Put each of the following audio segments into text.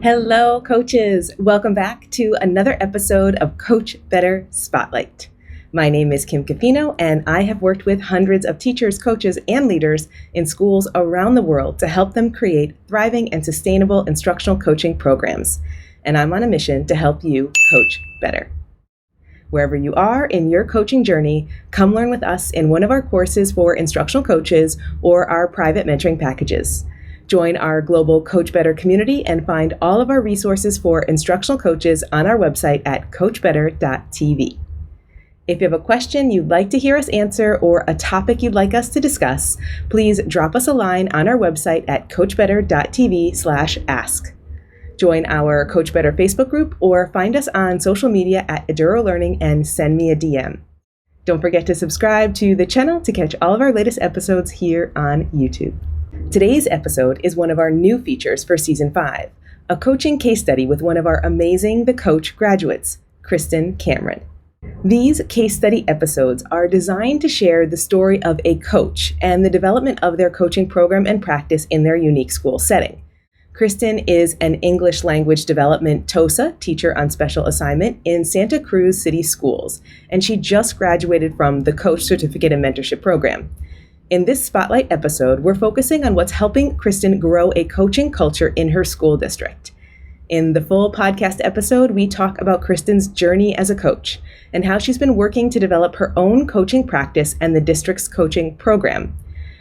Hello, coaches. Welcome back to another episode of Coach Better Spotlight. My name is Kim Capino, and I have worked with hundreds of teachers, coaches, and leaders in schools around the world to help them create thriving and sustainable instructional coaching programs. And I'm on a mission to help you coach better. Wherever you are in your coaching journey, come learn with us in one of our courses for instructional coaches or our private mentoring packages. Join our global Coach Better community and find all of our resources for instructional coaches on our website at coachbetter.tv. If you have a question you'd like to hear us answer or a topic you'd like us to discuss, please drop us a line on our website at coachbetter.tv/ask. Join our Coach Better Facebook group or find us on social media at Eduro Learning and send me a DM. Don't forget to subscribe to the channel to catch all of our latest episodes here on YouTube. Today's episode is one of our new features for Season 5, a coaching case study with one of our amazing The Coach graduates, Kristen Cameron. These case study episodes are designed to share the story of a coach and the development of their coaching program and practice in their unique school setting. Kristen is an English language development TOSA teacher on special assignment in Santa Cruz City Schools, and she just graduated from the Coach Certificate and Mentorship Program. In this Spotlight episode, we're focusing on what's helping Kristen grow a coaching culture in her school district. In the full podcast episode, we talk about Kristen's journey as a coach and how she's been working to develop her own coaching practice and the district's coaching program.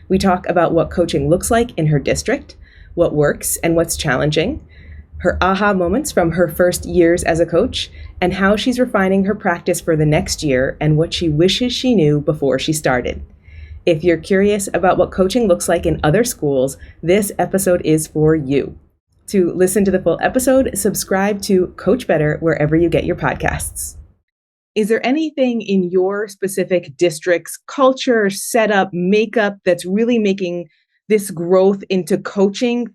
We talk about what coaching looks like in her district, what works and what's challenging, her aha moments from her first years as a coach, and how she's refining her practice for the next year and what she wishes she knew before she started. If you're curious about what coaching looks like in other schools, this episode is for you. To listen to the full episode, subscribe to Coach Better wherever you get your podcasts. Is there anything in your specific district's culture, setup, makeup that's really making this growth into coaching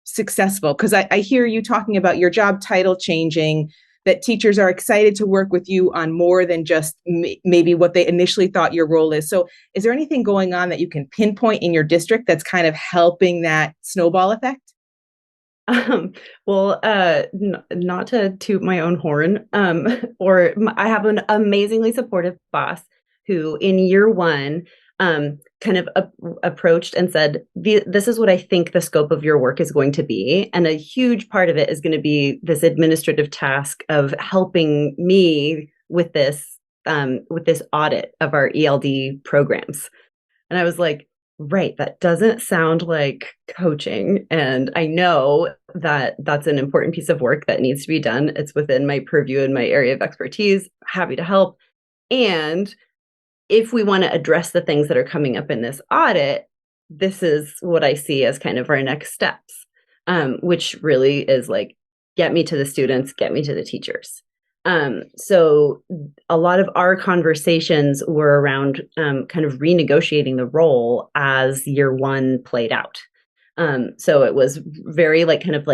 successful? Because I hear you talking about your job title changing, that teachers are excited to work with you on more than just maybe what they initially thought your role is. So is there anything going on that you can pinpoint in your district that's kind of helping that snowball effect? Not to toot my own horn, I have an amazingly supportive boss who in year one kind of approached and said, this is what I think the scope of your work is going to be. And a huge part of it is going to be this administrative task of helping me with this audit of our ELD programs. And I was like, right, that doesn't sound like coaching. And I know that that's an important piece of work that needs to be done. It's within my purview and my area of expertise. Happy to help. And if we want to address the things that are coming up in this audit, this is what I see as kind of our next steps, which really is like, get me to the students, get me to the teachers. So a lot of our conversations were around kind of renegotiating the role as year one played out. So it was very kind of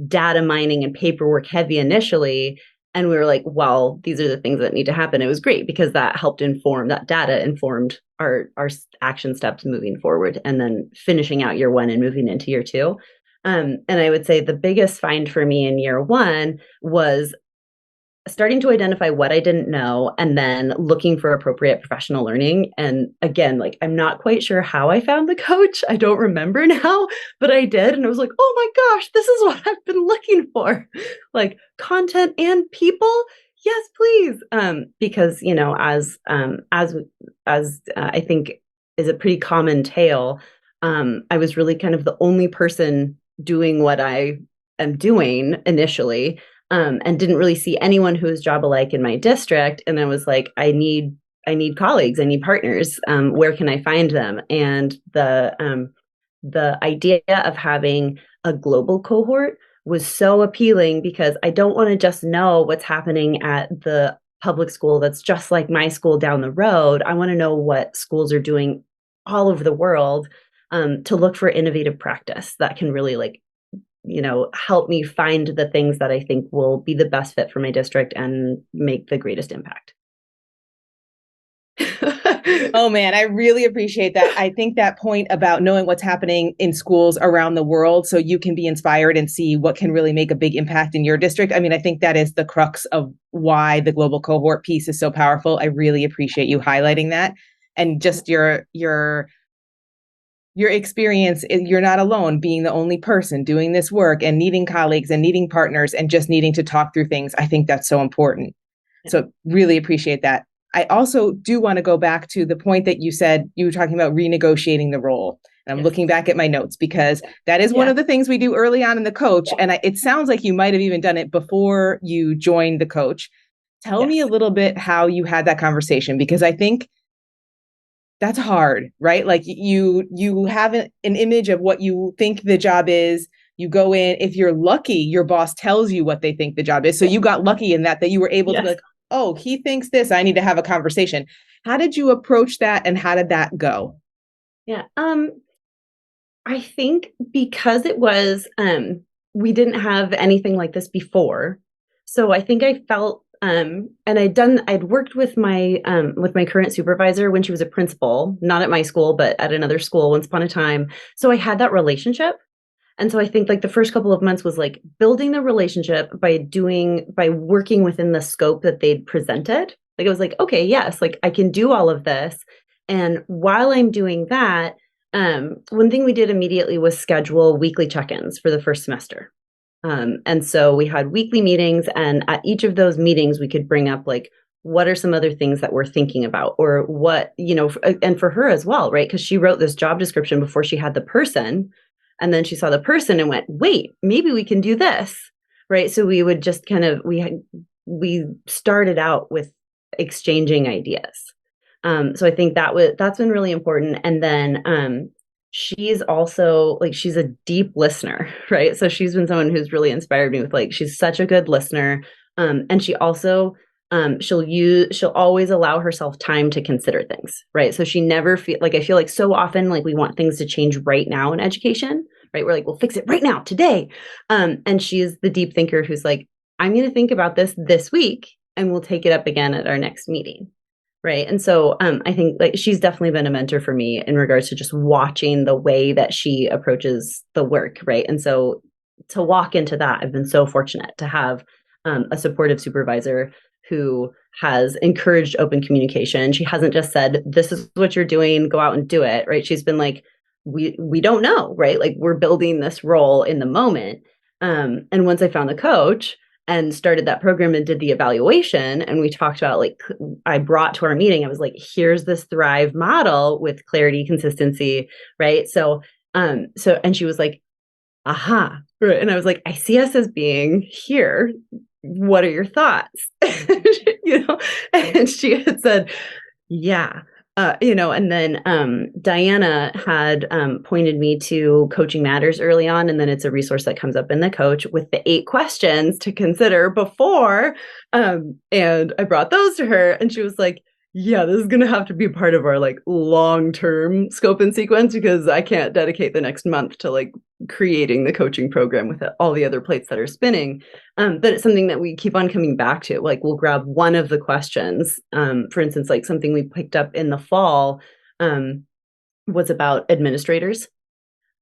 data mining and paperwork heavy initially. And we were like, well, these are the things that need to happen. It was great because that helped inform, that data informed our action steps moving forward and then finishing out year one and moving into year two. And I would say the biggest find for me in year one was starting to identify what I didn't know and then looking for appropriate professional learning. And again, I'm not quite sure how I found the coach. I don't remember now, but I did. And I was like, oh my gosh, this is what I've been looking for. Content and people. Yes, please. Because, as I think is a pretty common tale, I was really kind of the only person doing what I am doing initially. And didn't really see anyone who was job alike in my district. And I was like, I need colleagues, I need partners. Where can I find them? And the idea of having a global cohort was so appealing because I don't want to just know what's happening at the public school that's just like my school down the road. I want to know what schools are doing all over the world to look for innovative practice that can really help me find the things that I think will be the best fit for my district and make the greatest impact. Oh man, I really appreciate that. I think that point about knowing what's happening in schools around the world so you can be inspired and see what can really make a big impact in your district. I mean, I think that is the crux of why the global cohort piece is so powerful. I really appreciate you highlighting that. And just your experience, you're not alone being the only person doing this work and needing colleagues and needing partners and just needing to talk through things. I think that's so important. So really appreciate that. I also do want to go back to the point that you said you were talking about renegotiating the role. And I'm looking back at my notes because that is one of the things we do early on in the coach. And it sounds like you might have even done it before you joined the coach. Tell me a little bit how you had that conversation, because I think that's hard, right? Like you have an image of what you think the job is. You go in, if you're lucky, your boss tells you what they think the job is. So you got lucky in that you were able to be like, oh, he thinks this, I need to have a conversation. How did you approach that and how did that go? Yeah. I think because it was, we didn't have anything like this before. So I think I felt, and I'd worked with my current supervisor when she was a principal, not at my school, but at another school once upon a time. So I had that relationship. And so I think like the first couple of months was like building the relationship by working within the scope that they'd presented. Like it was like, okay, yes, like I can do all of this. And while I'm doing that, one thing we did immediately was schedule weekly check-ins for the first semester. And so we had weekly meetings, and at each of those meetings, we could bring up like, what are some other things that we're thinking about, or what, and for her as well, right? Because she wrote this job description before she had the person. And then she saw the person and went, wait, maybe we can do this, right? So we would just kind of, we started out with exchanging ideas. So I think that's been really important. And then she's also like, she's a deep listener, right? So she's been someone who's really inspired me with like, she's such a good listener. And she also, she'll always allow herself time to consider things, right? So she never I feel like so often, like we want things to change right now in education, right? We're like, we'll fix it right now today. And she's the deep thinker who's like, I'm going to think about this week and we'll take it up again at our next meeting. Right. And so I think like she's definitely been a mentor for me in regards to just watching the way that she approaches the work. Right. And so to walk into that, I've been so fortunate to have a supportive supervisor who has encouraged open communication. She hasn't just said, this is what you're doing, go out and do it. Right. She's been like, we don't know. Right. Like we're building this role in the moment. And once I found the coach and started that program and did the evaluation, and we talked about like, I brought to our meeting, I was like, here's this Thrive model with clarity, consistency, right? So, and she was like, aha, right. And I was like, I see us as being here. What are your thoughts? And she had said, yeah. And then Diana had pointed me to Coaching Matters early on, and then it's a resource that comes up in the coach with the 8 questions to consider before. And I brought those to her, and she was like, yeah, this is going to have to be part of our like long-term scope and sequence, because I can't dedicate the next month to like creating the coaching program with all the other plates that are spinning. But it's something that we keep on coming back to. Like we'll grab one of the questions. For instance, like something we picked up in the fall was about administrators.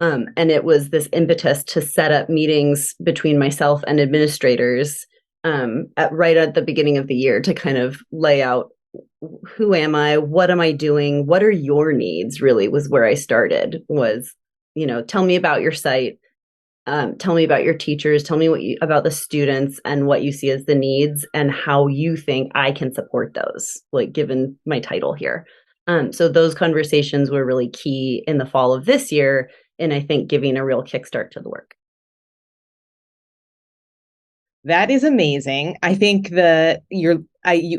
And it was this impetus to set up meetings between myself and administrators right at the beginning of the year to kind of lay out, who am I? What am I doing? What are your needs? Really was where I started, was, tell me about your site. Tell me about your teachers. Tell me about the students and what you see as the needs and how you think I can support those, like given my title here. So those conversations were really key in the fall of this year. And I think giving a real kickstart to the work. That is amazing. I think I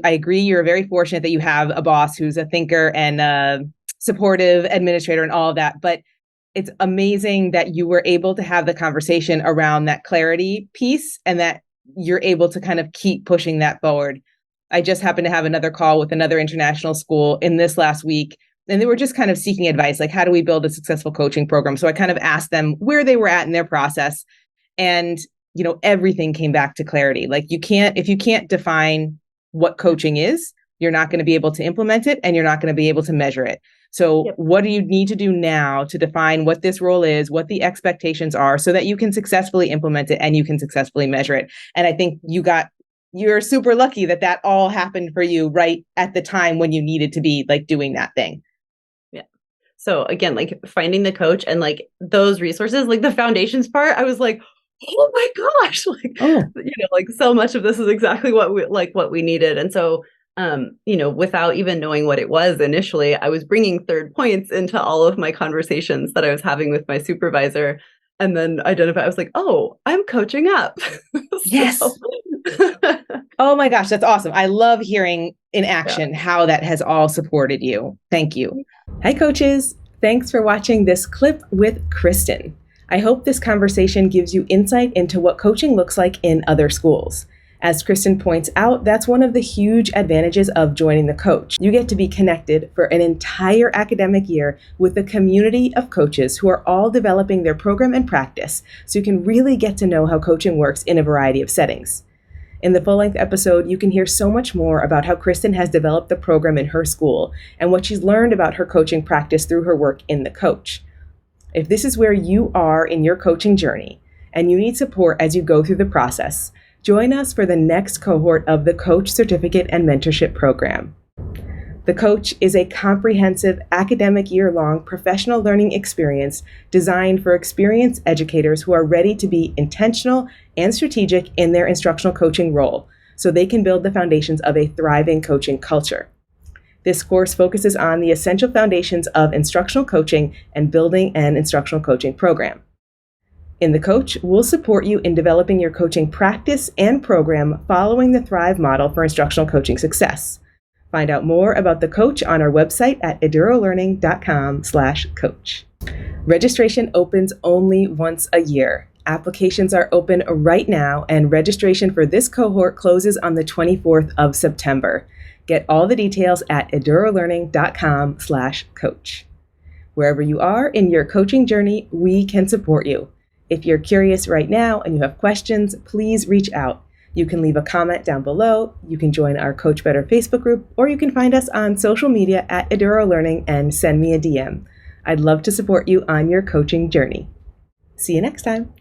agree. You're very fortunate that you have a boss who's a thinker and a supportive administrator and all of that. But it's amazing that you were able to have the conversation around that clarity piece and that you're able to kind of keep pushing that forward. I just happened to have another call with another international school in this last week, and they were just kind of seeking advice, like, how do we build a successful coaching program? So I kind of asked them where they were at in their process. And everything came back to clarity. Like if you can't define what coaching is, you're not going to be able to implement it and you're not going to be able to measure it. So what do you need to do now to define what this role is, what the expectations are, so that you can successfully implement it and you can successfully measure it? And I think you're super lucky that that all happened for you right at the time when you needed to be like doing that thing. Yeah. So again, like finding the coach and like those resources, like the foundations part, I was like, oh my gosh, like, like so much of this is exactly what we needed. And so, without even knowing what it was initially, I was bringing third points into all of my conversations that I was having with my supervisor, and then I was like, oh, I'm coaching up. Yes. Oh my gosh, that's awesome. I love hearing in action how that has all supported you. Thank you. Hi, coaches. Thanks for watching this clip with Kristen. I hope this conversation gives you insight into what coaching looks like in other schools. As Kristen points out, that's one of the huge advantages of joining the coach. You get to be connected for an entire academic year with a community of coaches who are all developing their program and practice, so you can really get to know how coaching works in a variety of settings. In the full-length episode, you can hear so much more about how Kristen has developed the program in her school and what she's learned about her coaching practice through her work in the coach. If this is where you are in your coaching journey and you need support as you go through the process, join us for the next cohort of the Coach Certificate and Mentorship Program. The Coach is a comprehensive academic year-long professional learning experience designed for experienced educators who are ready to be intentional and strategic in their instructional coaching role, so they can build the foundations of a thriving coaching culture. This course focuses on the essential foundations of instructional coaching and building an instructional coaching program. In the Coach, we'll support you in developing your coaching practice and program following the Thrive model for instructional coaching success. Find out more about the Coach on our website at edurolearning.com/coach. Registration opens only once a year. Applications are open right now, and registration for this cohort closes on the 24th of September. Get all the details at edurolearning.com/coach. Wherever you are in your coaching journey, we can support you. If you're curious right now and you have questions, please reach out. You can leave a comment down below, you can join our Coach Better Facebook group, or you can find us on social media at Eduro Learning and send me a DM. I'd love to support you on your coaching journey. See you next time.